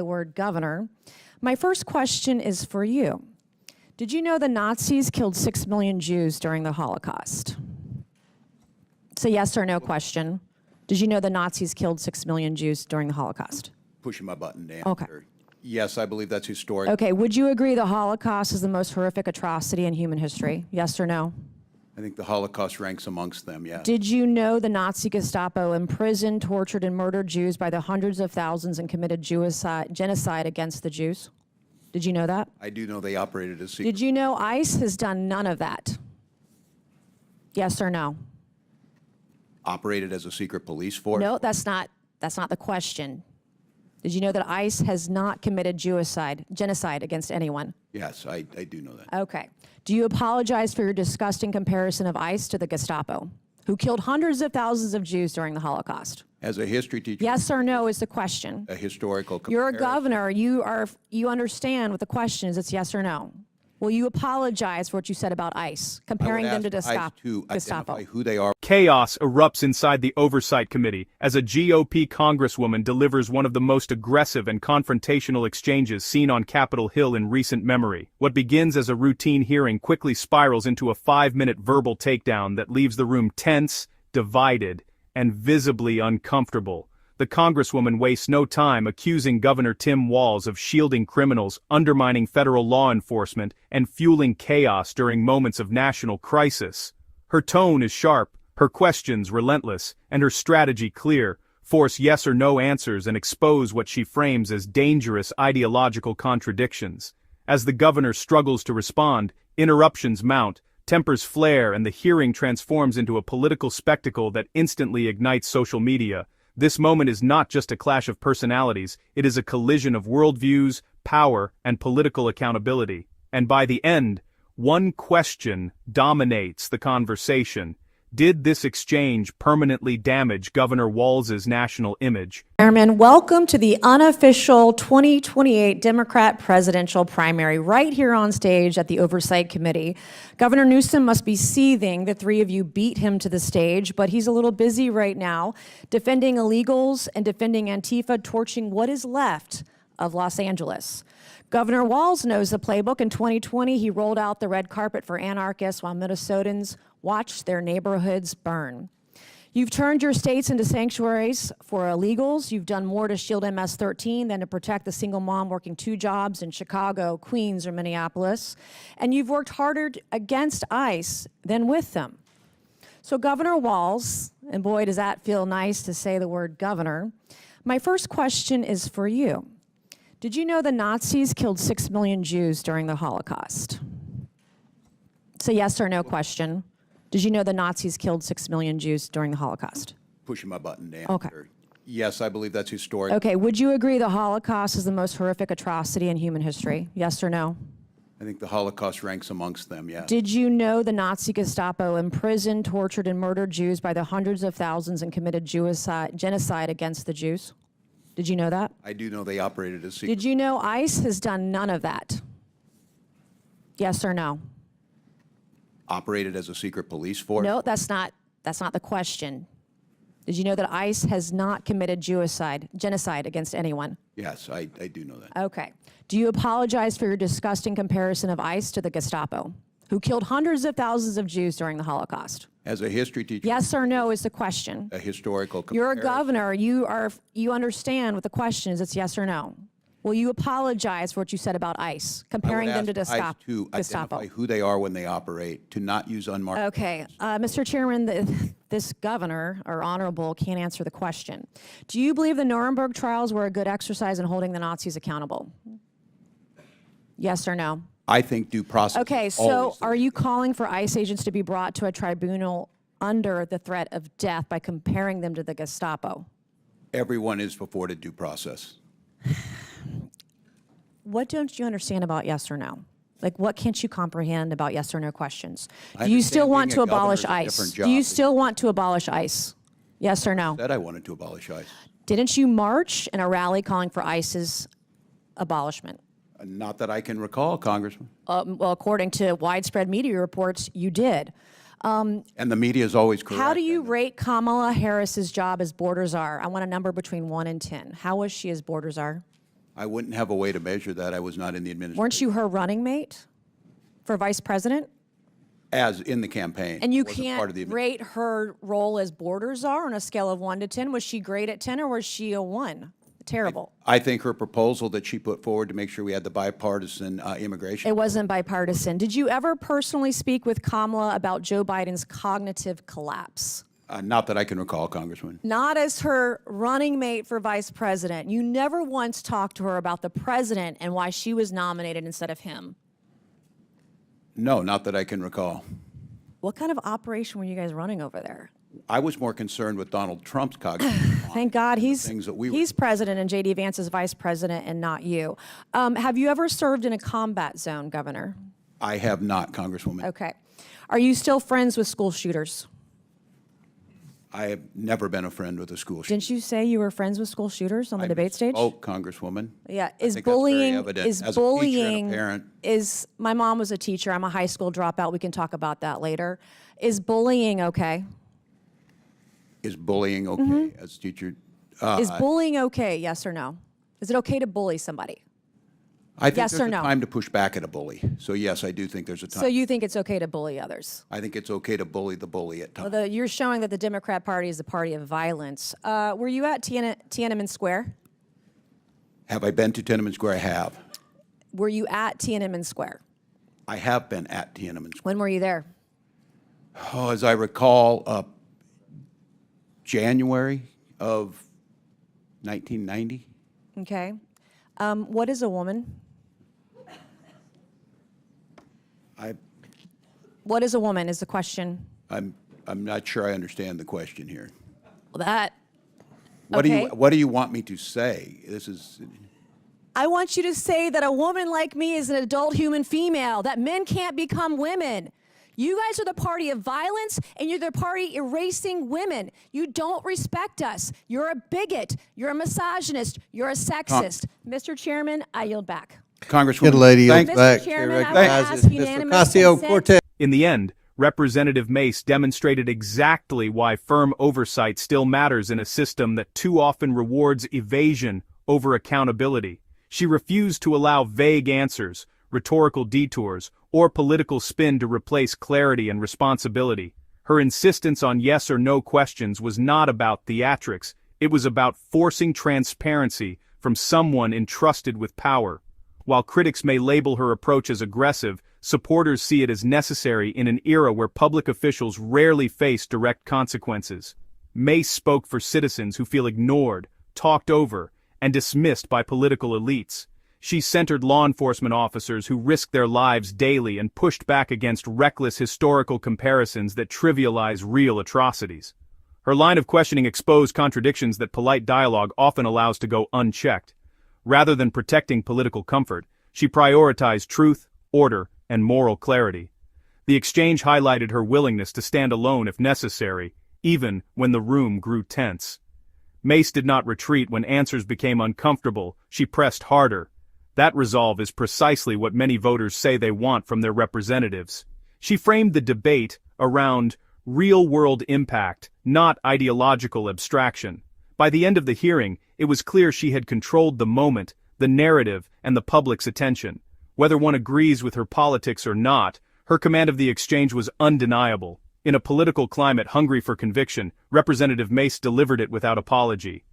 The word governor. My first question is for you. Did you know the Nazis killed 6 million Jews during the Holocaust? It's a yes or no question. Did you know the Nazis killed 6 million Jews during the Holocaust? Pushing my button down. Okay. Yes, I believe that's historic. Okay, would you agree the Holocaust is the most horrific atrocity in human history? Yes or no? I think the Holocaust ranks amongst them, yes. Did you know the Nazi Gestapo imprisoned, tortured, and murdered Jews by the hundreds of thousands and committed genocide against the Jews? Did you know that? I do know they operated as secret. Did you know ICE has done none of that? Yes or no? Operated as a secret police force? No, that's not the question. Did you know that ICE has not committed genocide against anyone? Yes, I do know that. Okay. Do you apologize for your disgusting comparison of ICE to the Gestapo, who killed hundreds of thousands of Jews during the Holocaust? As a history teacher, Yes or no is the question. a historical You're a comparison. governor. You understand what the question is. It's yes or no. Will you apologize for what you said about ICE, comparing them to I would ask ICE to Gestapo? identify who they are. Chaos erupts inside the Oversight Committee as a GOP congresswoman delivers one of the most aggressive and confrontational exchanges seen on Capitol Hill in recent memory. What begins as a routine hearing quickly spirals into a 5-minute verbal takedown that leaves the room tense, divided, and visibly uncomfortable. The congresswoman wastes no time accusing Governor Tim Walz of shielding criminals, undermining federal law enforcement, and fueling chaos during moments of national crisis. Her tone is sharp, her questions relentless, and her strategy clear: force yes or no answers and expose what she frames as dangerous ideological contradictions. As the governor struggles to respond, interruptions mount, tempers flare, and the hearing transforms into a political spectacle that instantly ignites social media. This moment is not just a clash of personalities, it is a collision of worldviews, power, and political accountability. And by the end, one question dominates the conversation. Did this exchange permanently damage Governor Walz's national image? Chairman, welcome to the unofficial 2028 Democrat presidential primary right here on stage at the Oversight Committee. Governor Newsom must be seething. The three of you beat him to the stage, but he's a little busy right now defending illegals and defending Antifa, torching what is left of Los Angeles. Governor Walz knows the playbook. In 2020, he rolled out the red carpet for anarchists while Minnesotans watched their neighborhoods burn. You've turned your states into sanctuaries for illegals. You've done more to shield MS-13 than to protect the single mom working 2 jobs in Chicago, Queens, or Minneapolis. And you've worked harder against ICE than with them. So Governor Walz, and boy, does that feel nice to say the word governor, my first question is for you. Did you know the Nazis killed 6 million Jews during the Holocaust? It's a yes or no question. Did you know the Nazis killed 6 million Jews during the Holocaust? Pushing my button down. Okay. Yes, I believe that's historic. Okay, would you agree the Holocaust is the most horrific atrocity in human history? Yes or no? I think the Holocaust ranks amongst them, yes. Did you know the Nazi Gestapo imprisoned, tortured, and murdered Jews by the hundreds of thousands and committed genocide against the Jews? Did you know that? I do know they operated as secret. Did you know ICE has done none of that? Yes or no? Operated as a secret police force? No, that's not the question. Did you know that ICE has not committed genocide against anyone? Yes, I do know that. Okay. Do you apologize for your disgusting comparison of ICE to the Gestapo, who killed hundreds of thousands of Jews during the Holocaust? As a history teacher, Yes or no is the question. a historical You're a comparison. governor. You understand what the question is. It's yes or no. Will you apologize for what you said about ICE, comparing them to I would ask ICE to Gestapo? identify who they are when they operate, to not use unmarked. Okay, Mr. Chairman, this governor, or honorable, can't answer the question. Do you believe the Nuremberg trials were a good exercise in holding the Nazis accountable? Yes or no? I think due process. Okay, is so always the are you calling for ICE agents to be brought to a tribunal under the threat of death by comparing them to the Gestapo? Everyone is afforded due process. What don't you understand about yes or no? Like, what can't you comprehend about yes or no questions? I Do you understand still want being to a governor abolish is a ICE? different Do you job. still want to abolish ICE? Yes or no? Said I wanted to abolish ICE. Didn't you march in a rally calling for ICE's abolishment? Not that I can recall, Congressman. Well, according to widespread media reports, you did. And the media is always correct. How do you and rate Kamala Harris's job as border czar? I want a number between 1 and 10. How was she as border czar? I wouldn't have a way to measure that. I was not in the administration. Weren't you her running mate for vice president? As in the campaign. And you wasn't part of the can't rate her role as border czar on a scale of 1 to 10. Was she great at 10 or was she a 1? Terrible. I think her proposal that she put forward to make sure we had the bipartisan immigration. It wasn't bipartisan. Did you ever personally speak with Kamala about Joe Biden's cognitive collapse? Not that I can recall, Congressman. Not as her running mate for vice president. You never once talked to her about the president and why she was nominated instead of him. No, not that I can recall. What kind of operation were you guys running over there? I was more concerned with Donald Trump's cognitive. Thank God he's he's president and J.D. Vance is vice president and not you. Have you ever served in a combat zone, Governor? I have not, Congresswoman. Okay. Are you still friends with school shooters? I have never been a friend with a school shooter. Didn't you say you were friends with school shooters on the debate stage? Oh, Congresswoman. Yeah. I Is think that's very bullying evident. is As a teacher and a bullying parent. is my mom was a teacher. I'm a high school dropout. We can talk about that later. Is bullying okay? Is bullying okay as a teacher? Is bullying okay? Yes or no? Is it okay to bully somebody? I think yes there's or a no? time to push back at a bully. So yes, I do think there's a time. So you think it's okay to bully others? I think it's okay to bully the bully at times. Well, you're showing that the Democrat Party is the party of violence. Were you at Tiananmen Square? Have I been to Tiananmen Square? I have. Were you at Tiananmen Square? I have been at Tiananmen Square. When were you there? Oh, as I recall, January of 1990. Okay. What is a woman? What is a woman is the question. I'm not sure I understand the question here. Well, that. What Okay. do you want me to say? This is. I want you to say that a woman like me is an adult human female, that men can't become women. You guys are the party of violence, and you're the party erasing women. You don't respect us. You're a bigot. You're a misogynist. You're a sexist. Mr. Chairman, I yield back. Congresswoman. Good lady, thank- yield back. Mr. She Chairman, I would recognizes ask Mr. unanimous Ocasio-Cortez. consent. In the end, Representative Mace demonstrated exactly why firm oversight still matters in a system that too often rewards evasion over accountability. She refused to allow vague answers, rhetorical detours, or political spin to replace clarity and responsibility. Her insistence on yes or no questions was not about theatrics, it was about forcing transparency from someone entrusted with power. While critics may label her approach as aggressive, supporters see it as necessary in an era where public officials rarely face direct consequences. Mace spoke for citizens who feel ignored, talked over, and dismissed by political elites. She centered law enforcement officers who risk their lives daily and pushed back against reckless historical comparisons that trivialize real atrocities. Her line of questioning exposed contradictions that polite dialogue often allows to go unchecked. Rather than protecting political comfort, she prioritized truth, order, and moral clarity. The exchange highlighted her willingness to stand alone if necessary, even when the room grew tense. Mace did not retreat when answers became uncomfortable, she pressed harder. That resolve is precisely what many voters say they want from their representatives. She framed the debate around real-world impact, not ideological abstraction. By the end of the hearing, it was clear she had controlled the moment, the narrative, and the public's attention. Whether one agrees with her politics or not, her command of the exchange was undeniable. In a political climate hungry for conviction, Representative Mace delivered it without apology.